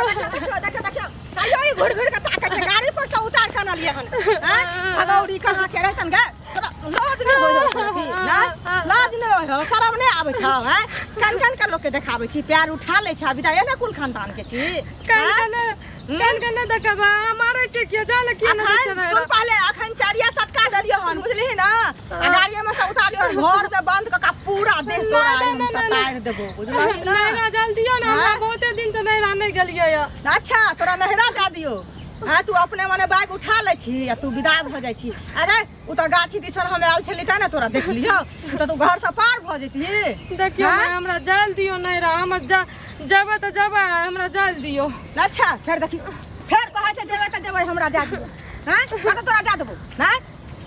देखो कायो ई घुर घुर के ताके छै गाड़ी पर से उतार के ना लिए हन हैं भगौरी कहां के रहतन गे तोरा लाज नहीं होय ना लाज नहीं होय शरम नहीं आबै छ हैं कन कन के लोग के देखाबै छी पैर उठा ले छ विदा एना कुल खानदान के छी कन देखबा मारे के के जान के न चला सुन पहले अखन चारिया सटका दलियो हन बुझली ना आ गाड़ी में से उतारियो घर में बंद क पूरा देह तोरा तार देबो बुझली ना ना जल्दी ना हमरा बहुते दिन से नहीं गेलिए अच्छा तोरा नहरा जा दियो हां तू अपने मने बैग उठा ले छी आ तू विदा भ जाय छी अरे उ तो गाछी दिसन हम आल छली त ना तोरा देख लियो त तू घर से पार भ जैती देखियो हमरा जल्दी नहीं रहा हम जब त जब हमरा जल दियो अच्छा फिर देखी फिर कहे छै जेबै त जेबै हमरा जा दियो हां त तोरा जा देबो ना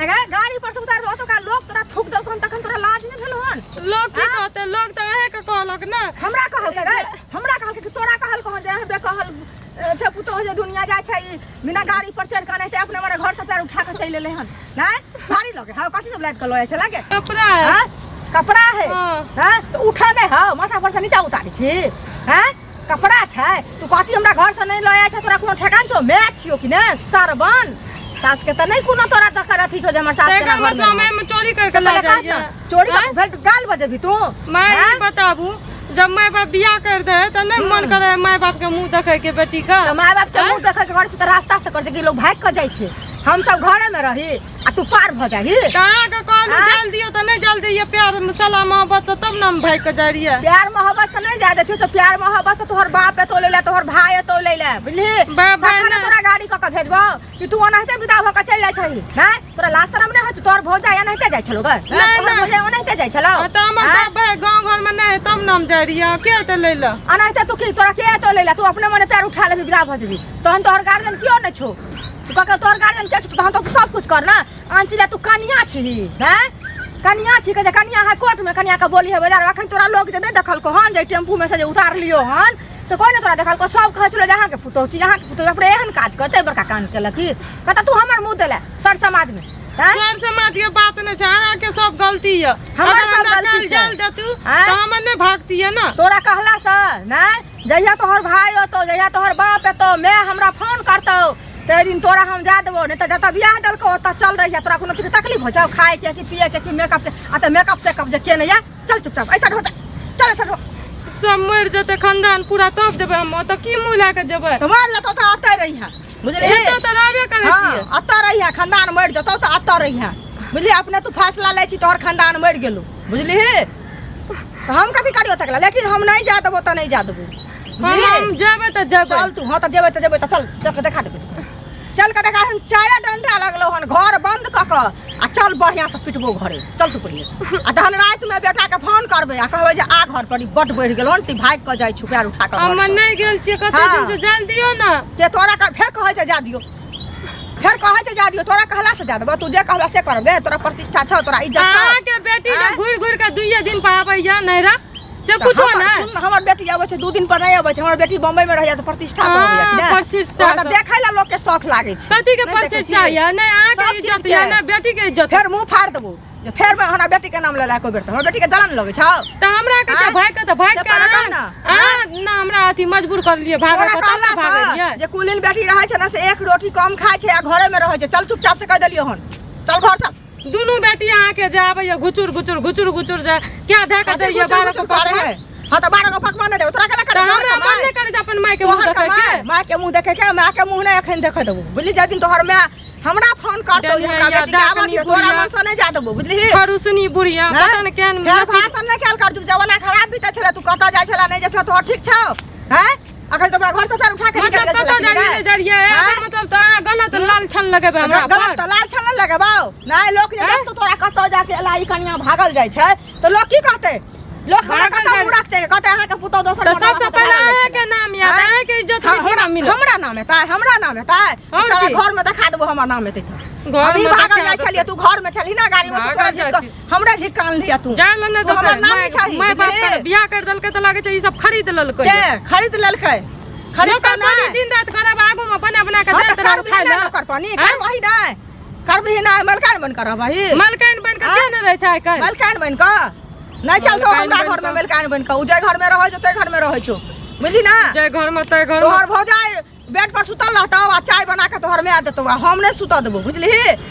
अरे गाड़ी पर से उतार दो तो का लोग तोरा थूक दल कोन तखन तोरा लाज नहीं भेलो हन लोग की कहते लोग त अहे के कहलक ना हमरा कहल के रे हमरा कहल के तोरा कहल कह जे बे कहल छे पुतो जे दुनिया जाय छै बिना गाड़ी पर चढ़ के नहीं अपने मारे घर से पैर उठा के चल लेले हन ना भारी लगे हां कथि सब लाद के लय छै लागे कपड़ा है हां कपड़ा है हां तो उठा दे हां माथा पर से नीचा उतारी छी हैं कपड़ा छै तू कथि हमरा घर से नहीं लय छै तोरा कोनो ठेकान छौ मैच छियो कि ने सरबन सास के त नहीं कोनो तोरा दखर अथि छौ जे हमर सास के घर में चोरी करके ले जाइए चोरी कर गाल बजेबी तू मैं नहीं बताबू जब माय बाप बियाह कर दे त नहीं मन करे माय बाप के मुंह देखे के बेटी का माय बाप के मुंह देखे के घर से त रास्ता से कर दे कि लोग भाग के जाय छै हम सब घरे में रही आ तू पार भ जाही कहां के कहलू जल दियो त नहीं जल्दी ये प्यार मसाला मोहब्बत से तब नाम भाग के जा रही है प्यार मोहब्बत से नहीं जा दे छो प्यार मोहब्बत से तोहर बाप पे तो ले ले तोहर भाई तो ले ले बुझली भाई ने तोरा गाड़ी क के भेजबो कि तू ओनाहिते विदा भ के चल जाय छही ना तोरा लाज शरम नहीं हो तोहर भौजा एनाहिते जाय छलो गे तोहर भौजा ओनाहिते जाय छलो त हमर बाप भाई गांव घर में नहीं तब नाम जा रही है के त ले ले अनाहिते तू की तोरा के तो ले ले तू अपने मने पैर उठा ले विदा भ जबी तहन तोहर गार्जियन क्यों न छो तू का तोहर गार्जियन के छो तहन तो सब कुछ कर ना अंचिला तू कनिया छी हैं कनिया छी के जे कनिया है कोर्ट में कनिया का बोली है बाजार अखन तोरा लोग जे नहीं देखल को हन जे टेम्पू में से जे उतार लियो हन से कोई न तोरा देखल को सब कह छलो जहां के पुतो छी जहां के पुतो अपने एहन काज करते बड़का कान केलक की कत तू हमर मुंह देले सर समाज में सर समाज के बात न छै अहाँ के सब गलती है हमर सब गलती जल दे तू त हम नहीं भागती है ना तोरा कहला से ना जहिया तोहर भाई हो तो जहिया तोहर बाप है तो मैं हमरा फोन करतो ते दिन तोरा हम जा देबो नहीं त जता बियाह दलको त चल रही है तोरा कोनो चीज तकलीफ हो जाओ खाए के कि पिए के कि मेकअप आ त मेकअप से कब जे के नहीं चल चुपचाप ऐसा हो जा चल ऐसा सब मर जते खानदान पूरा तब जब हम त की मुंह ला के जब तुम्हार ल तो आते रही है बुझली तो रहबे करे छी आते रही है खानदान मर जतो त आते रही है बुझली अपने तू फैसला ले छी तोहर खानदान मर गेलो बुझली हम कथि करियो तकला लेकिन हम नहीं जा देबो त नहीं जा देबो हम जेबे त जेबे चल तू हां त जेबे त चल चल के देखा देबे चल के देखा हम चाया डंडा लगलो हन घर बंद क के आ चल बढ़िया से पिटबो घरे चल तू पहिले आ धन रात में बेटा के फोन करबे आ कहबे जे आ घर पर बड बढ़ गेल हन से भाग के जाय छु पैर उठा के हम नहीं गेल छी कते दिन से जल दियो ना ते तोरा का फेर कहै छै जा दियो फेर कहै छै जा दियो तोरा कहला से जा देबो तू जे कहला से करबे तोरा प्रतिष्ठा छ तोरा इज्जत छ आ के बेटी ने घुर घुर के दुइये दिन पर आबै या नहीं रा से कुछ ना सुन हमर बेटी आबै छै 2 दिन पर नहीं आबै छै हमर बेटी बम्बई में रहै त प्रतिष्ठा से होय छै प्रतिष्ठा त देखै ला लोग के शौक लागे छै कथि के प्रतिष्ठा या नहीं आ के इज्जत या ना बेटी के इज्जत फेर मुंह फाड़ देबो जे फेर में हमरा बेटी के नाम ले ला को बेर त हमर बेटी के जलन लगे छ त हमरा के भाग के त भाग के ना ना हमरा अथी मजबूर कर लिए भाग के त भाग लिए जे कुलीन बेटी रहै छै ना से एक रोटी कम खाय छै आ घरे में रहै छै चल चुपचाप से कह देलियो हन चल घर चल दोनों बेटी आके के जाबे या घुचुर घुचुर घुचुर घुचुर जा क्या धक्का दे या 12 को पकड़ है हां त 12 को पकवान दे तोरा के करे हमरा मन नहीं करे अपन माय के मुंह देखे के माय के मुंह देखे के माय के मुंह नहीं एखन देखे देबो बुझली जा दिन तोहर में हमरा फोन करतो हमरा बेटी के आबा दियो तोरा मन से नहीं जा देबो बुझली खरुसनी बुढ़िया पता न केन भाषण नहीं खेल कर तू जवाना खराब बीते छले तू कत जाय छला नहीं जैसे तोहर ठीक छौ हैं अखन तो हमरा घर से पैर उठा के निकल गेल छला जरिए मतलब तो गलत लाल छन लगेबे हमरा गलत तो लाल छन लगेबाओ नहीं लोग जे देख तो तोरा कत जाके एलाई कनिया भागल जाय छै तो लोग की कहते लोग हमरा कत मुंह रखते कहते अहाँ के पुतो दोसर तो सबसे पहले अहाँ के नाम याद अहाँ के इज्जत हमरा मिल हमरा नाम है ताय हमरा नाम है ताय चल घर में दिखा देबो हमर नाम है त अभी भागल जाय छलिए तू घर में छली ना गाड़ी में से तोरा झिक हमरा झिक कान लिया तू जान न तो हमर नाम छै मैं बाप के बियाह कर दलके त लागे छै ई सब खरीद ललकै के खरीद ललकै खरीद ना दिन रात करब आगू में बना बना के दे तरह खाइ ल कर पानी कर वही नहीं करबही ना मलकान बन कर वही मलकान बन के के न रह छै काल मलकान बन के नहीं चल तो हमरा घर में मलकान बन के उ जे घर में रहै छै ते घर में रहै छौ बुझली ना जय घर में तय घर तोहर भौजाई बेड पर सुतल रहतौ आ चाय बना के तोहर में देतौ हम नहीं सुत देबो बुझली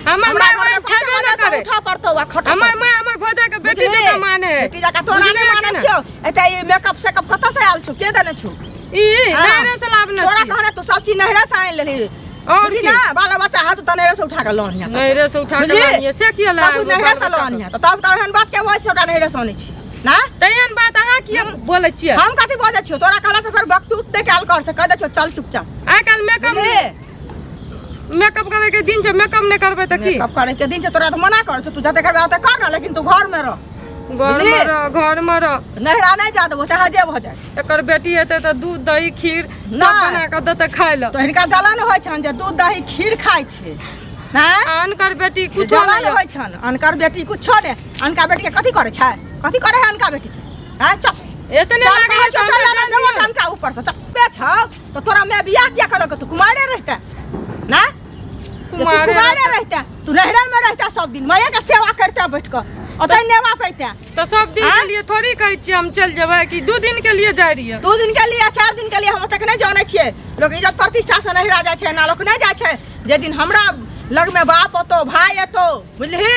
हमर माय ओए छेबे न करे उठा पड़तौ आ खट हमर माय हमर भौजा के बेटी जका माने बेटी जका तोरा नहीं माने छियो एते ई मेकअप से कब कत से आल छु के देने छु ई नहरे से लाभ न तोरा कहने तू सब चीज नहरे से आन लेली और की ना बाल बच्चा हाथ तनहरे से उठा के लनिया नहरे से उठा के लानिए से किया ला सब नहरे से लनिया तो तब एहन बात के होय छै ओटा नहरे से आनै छी ना तैन बात अहाँ किया बोलै छियै हम कथि बजै छियो तोरा कहला से फिर वक्त उठते काल कर से कह दे चल चुपचाप आइ काल मेकअप करे के दिन छै मेकअप नहीं करबे त की मेकअप करे के दिन छै तोरा तो मना कर तू जते करबे ओते कर ना लेकिन तू घर में रह घर में रह नहरा नहीं जा देबो चाहे जे भ जाए एकर बेटी हेते त दूध दही खीर सब बना के देते खाय ल तो हिनका जलन होय छन जे दूध दही खीर खाय छै ना अनकर बेटी कुछ जलन होय छन अनकर बेटी कुछो ने अनका बेटी के कथि करे छै कथि करे है अनका बेटी हां चल इतने लागे चल ना देबो अनका ऊपर से चप्पे छ तो तोरा मैं बियाह किया कर के तू कुमारे रहता ना कुमारे रहता तू नहरा में रहता सब दिन मैं के सेवा करता बैठ कर ओतै नेवा पैता तो सब दिन के लिए थोड़ी कहै छी हम चल जेबै कि 2 दिन के लिए जाय रियै 2 दिन के लिए 4 दिन के लिए हम तक नहीं जानै छियै लोग इज्जत प्रतिष्ठा से नहरा जाय छै ना लोग नहीं जाय छै जे दिन हमरा लग में बाप होतो भाई हेतो बुझली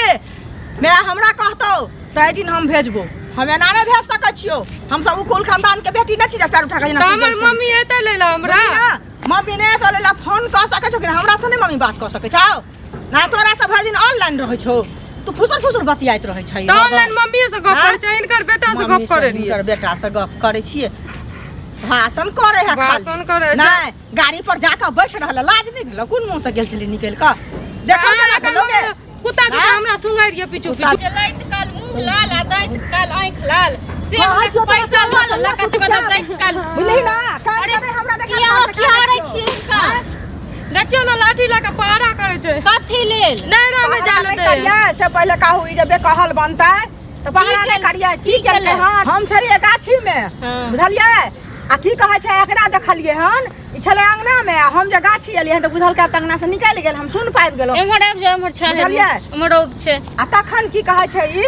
मैं हमरा कहतो तै दिन हम भेजबो हम एना नहीं भेज सकै छियो हम सब कुल खानदान के बेटी नहीं छी जे पैर उठा के ना हमर मम्मी एतै लेला हमरा मम्मी ने तो लेला फोन क सकै छौ कि हमरा से नहीं मम्मी बात क सकै छौ ना तोरा से भर दिन ऑनलाइन रहै छौ तू फुसर बतियाइत रहै छै त ऑनलाइन मम्मी से गप करै छै इनकर बेटा से गप करे रियै इनकर बेटा से गप करै छियै भाषण करे है भाषण करे नहीं गाड़ी पर जाकर बैठ रहल लाज नहीं भेल कोन मुंह से गेल छली निकल के देखल के ना भेलोगे कुत्ता के हमरा सुंगाइ रियै पीछू चलैत काल मुंह लाल आ दैत काल आंख लाल से पैसा वाला लका के बदल दैत काल बुझली ना अरे हमरा देखिए की हारै छियै का देखियो ना लाठी लगा पहरा करे छै कथि लेल नहरा में जाले दे से पहले कहू ई जे बेकहल बनतै त पहरा नहीं करियै की केलै हन हम छलिए गाछी में बुझलियै आ की कहै छै एकरा देखलिए हन ई छले अंगना में हम जे गाछी एलिए हन त बुझल के अंगना से निकल गेल हम सुन पाबि गेलौ एमहर आबि जा एमहर छा एमहर रौद छै आ तखन की कहै छै ई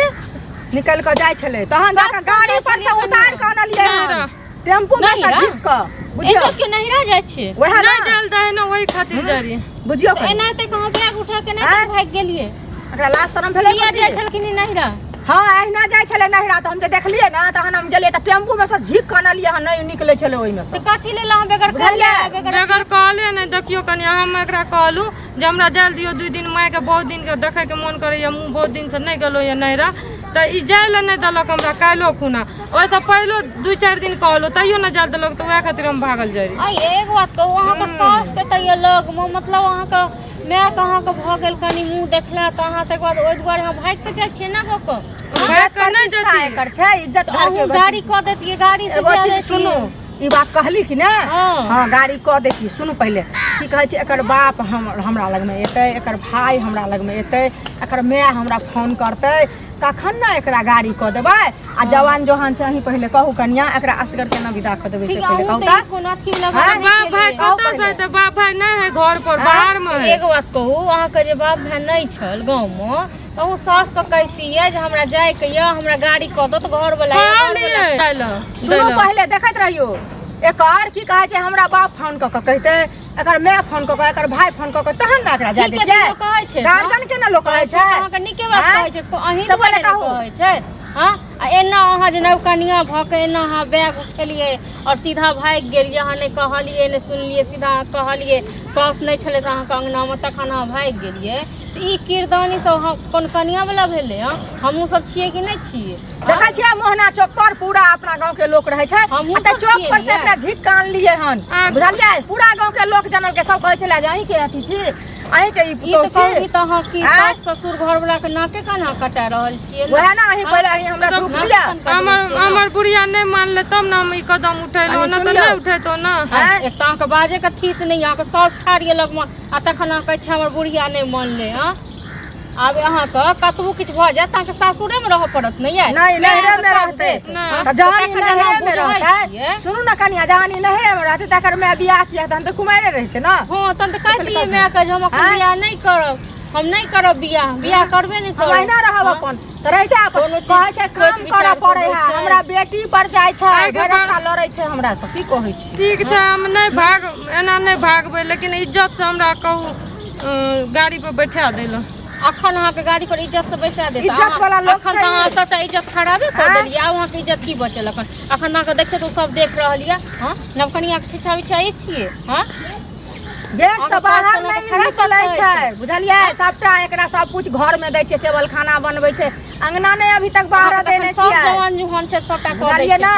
निकल के जाय छले तहन जाके गाड़ी पर से उतार के आनलिए हन टेम्पू में से झिक के बुझियो के नहिरा जाय छै ओहे नहीं जलता है ना वही खातिर जा रही बुझियो एना ते कहां बैग उठा के नहीं भाग गेलिए एकरा लाज शरम भेलै किया जाय छलखिन नहिरा हां अहिना जाय छले नहिरा त हम जे देखलिए ना तहन हम गेलिए त टेम्पू में से झिक के आनलिए हन नहीं निकले छले ओइ में से कथि लेल हम बेगर कहलिए बेगर कहले नहीं देखियो कनी हम एकरा कहलू जे हमरा जाल दियो 2 दिन माय के बहुत दिन के देखे के मन करे मुंह बहुत दिन से नहीं गेलो ये नहिरा त ई जाइले नहीं दलक हमरा कालो खुना ओइसे पहलो 2-4 दिन कहलो तइयो न जाल दलक त ओए खातिर हम भागल जाय रही आई एक बात कहू वहां के सास के तइयो लग मतलब वहां के मैं कहां के भ गेल कनी मुंह देखला त अहां तक बाद ओइ दुआरे हम भाग के जाय छियै ना गप भाग के नहीं जती कर छै इज्जत घर के गाड़ी क देतिए गाड़ी से जा देतिए सुनो ई बात कहली कि ना हां गाड़ी क देती सुनु पहले की कहै छै एकर बाप हमरा लग में एतै एकर भाई हमरा लग में एतै एकर माय हमरा फोन करतै तखन ना एकरा गाड़ी क देबै आ जवान जोहान से अही पहले कहू कन्या एकरा असगर के ना विदा क देबै से पहले कहू ता कोन अथी लगा बाप भाई कत से त बाप भाई नहीं है घर पर बाहर में है एक बात कहू अहाँ के जे बाप भाई नहीं छल गांव में कहू सास के कहतिए जे हमरा जाय के या हमरा गाड़ी क दो त घर वाला सुनो पहले देखैत रहियो एकर की कहै छै हमरा बाप फोन क के कहते एकर माय फोन क के एकर भाई फोन क के तहन ना एकरा जाय देतिए कहै छै गार्जियन के ना लोग कहै छै अहाँ के नीके बात कहै छै अहीं सब कहै छै हां आ एना अहाँ जे नव कनिया भ के एना अहाँ बैग उठेलिए और सीधा भाग गेलिए अहाँ ने कहलिए ने सुनलिए सीधा कहलिए सास नहीं छले त अहाँ के अंगना में तखन अहाँ भाग गेलिए ई किरदानी सब कोन कनिया वाला भेले हमहू सब छिए कि नहीं छिए देखै छियै मोहना चौक पर पूरा अपना गांव के लोग रहै छै त चौक पर से एकरा झिक कान लिए हन बुझलियै पूरा गांव के लोग जनल के सब कहै छले जे अहीं के अथी छी अहीं के ई तो कहबी त अहाँ की सास ससुर घर वाला के नाके काना कटा रहल छिए ओहे ना अहीं पहले अहीं हमरा धूप लिया हमर बुढ़िया नहीं मान ले तब ना हम ई कदम उठैलो ना त नहीं उठैतो ना एक त अहाँ के बाजे के ठीक नहीं अहाँ के सास ठाड़िए लग में आ तखन अहाँ कहै छै हमर बुढ़िया नहीं मान ले आब अहाँ के कतबो किछ भ जात अहाँ के सासुरे में रह पड़त नहीं है नहीं नहरे में रहते जहानी नहरे में रहते सुनु ना कनिया जहानी नहरे में रहते तकर मैं बियाह किया तहन त कुमारे रहते ना हां तहन त कहतिए मैं के हम बियाह नहीं करब हम नहीं करब बियाह करबे नहीं करब महीना रहब अपन त रहिते अपन कहै छै काम करऽ पड़ै है हमरा बेटी पर जाइ छै घरका लड़ै छै हमरा से की कहै छी ठीक छै हम नहीं एना नहीं भागबै लेकिन इज्जत से हमरा कहू गाड़ी पर बैठा देलहुँ अखन अहाँ के गाड़ी पर इज्जत से बैसा देता इज्जत वाला लोग अखन तो अहाँ सबटा इज्जत खराबे कर देलिए आब अहाँ के इज्जत की बचल अखन अहाँ के देखते तो सब देख रहल ये हां नवकनिया के छिछावी चाहिए छिए हां गेट से बाहर नहीं निकलै छै बुझलियै सबटा एकरा सब कुछ घर में दै छै केवल खाना बनबै छै अंगना नहीं अभी तक बाहर देने छियै सब जवान जुहान छै सबटा कर दै छै ना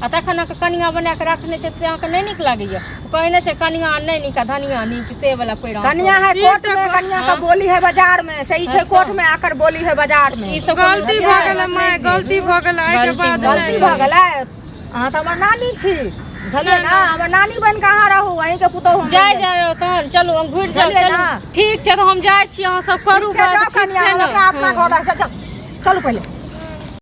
आ तखन के कनिया बना के रखने छै से अहाँ के नहीं नीक लागैया कहने छै कनिया नहीं नीक धनिया नीक से वाला पैरा कनिया है कोर्ट में कनिया का बोली है बाजार में सही छै कोर्ट में आकर बोली है बाजार में ई सब गलती भ गेलै माय गलती भ गेलै एहि के बाद गलती भ गेलै अहाँ त हमर नानी छी बुझलियै ना हमर नानी बन कहाँ रहू अहीं के पुतौह हम जाय तहन चलू हम घुर जाओ चलू ठीक छै तो हम जाय छी अहाँ सब करू बात ठीक छै ना अपना घर से चलू पहले